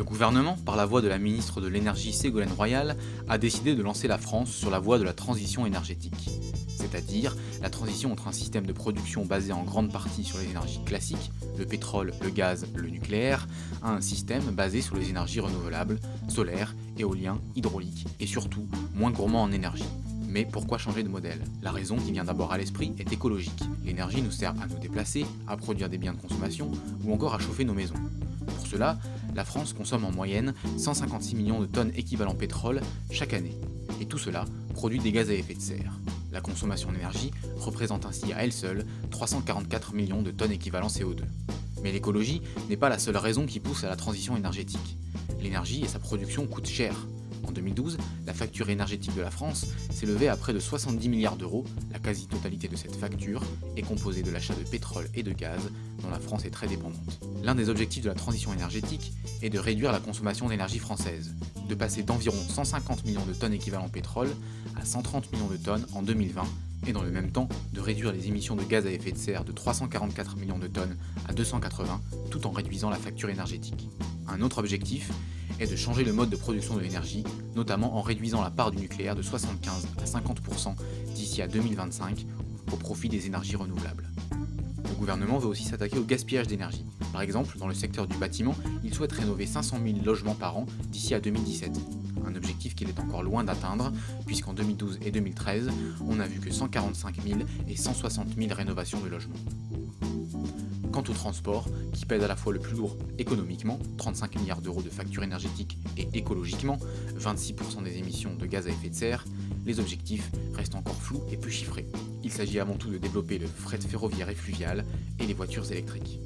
Le gouvernement, par la voix de la ministre de l'Énergie Ségolène Royal, a décidé de lancer la France sur la voie de la transition énergétique. C'est-à-dire la transition entre un système de production basé en grande partie sur les énergies classiques, le pétrole, le gaz, le nucléaire, à un système basé sur les énergies renouvelables, solaire, éolien, hydraulique et surtout moins gourmand en énergie. Mais pourquoi changer de modèle? La raison qui vient d'abord à l'esprit est écologique. L'énergie nous sert à nous déplacer, à produire des biens de consommation ou encore à chauffer nos maisons. Pour cela, la France consomme en moyenne 156 millions de tonnes équivalent pétrole chaque année. Et tout cela produit des gaz à effet de serre. La consommation d'énergie représente ainsi à elle seule 344 millions de tonnes équivalent CO2. Mais l'écologie n'est pas la seule raison qui pousse à la transition énergétique. L'énergie et sa production coûtent cher. En 2012, la facture énergétique de la France s'élevait à près de 70 milliards d'euros. La quasi-totalité de cette facture est composée de l'achat de pétrole et de gaz, dont la France est très dépendante. L'un des objectifs de la transition énergétique est de réduire la consommation d'énergie française, de passer d'environ 150 millions de tonnes équivalent pétrole à 130 millions de tonnes en 2020, et dans le même temps de réduire les émissions de gaz à effet de serre de 344 millions de tonnes à 280, tout en réduisant la facture énergétique. Un autre objectif est de changer le mode de production de l'énergie, notamment en réduisant la part du nucléaire de 75 à 50% d'ici à 2025 au profit des énergies renouvelables. Le gouvernement veut aussi s'attaquer au gaspillage d'énergie. Par exemple, dans le secteur du bâtiment, il souhaite rénover 500 000 logements par an d'ici à 2017. Un objectif qu'il est encore loin d'atteindre, puisqu'en 2012 et 2013, on n'a vu que 145 000 et 160 000 rénovations de logements. Quant au transport, qui pèse à la fois le plus lourd économiquement, 35 milliards d'euros de facture énergétique, et écologiquement, 26% des émissions de gaz à effet de serre, les objectifs restent encore flous et peu chiffrés. Il s'agit avant tout de développer le fret ferroviaire et fluvial et les voitures électriques.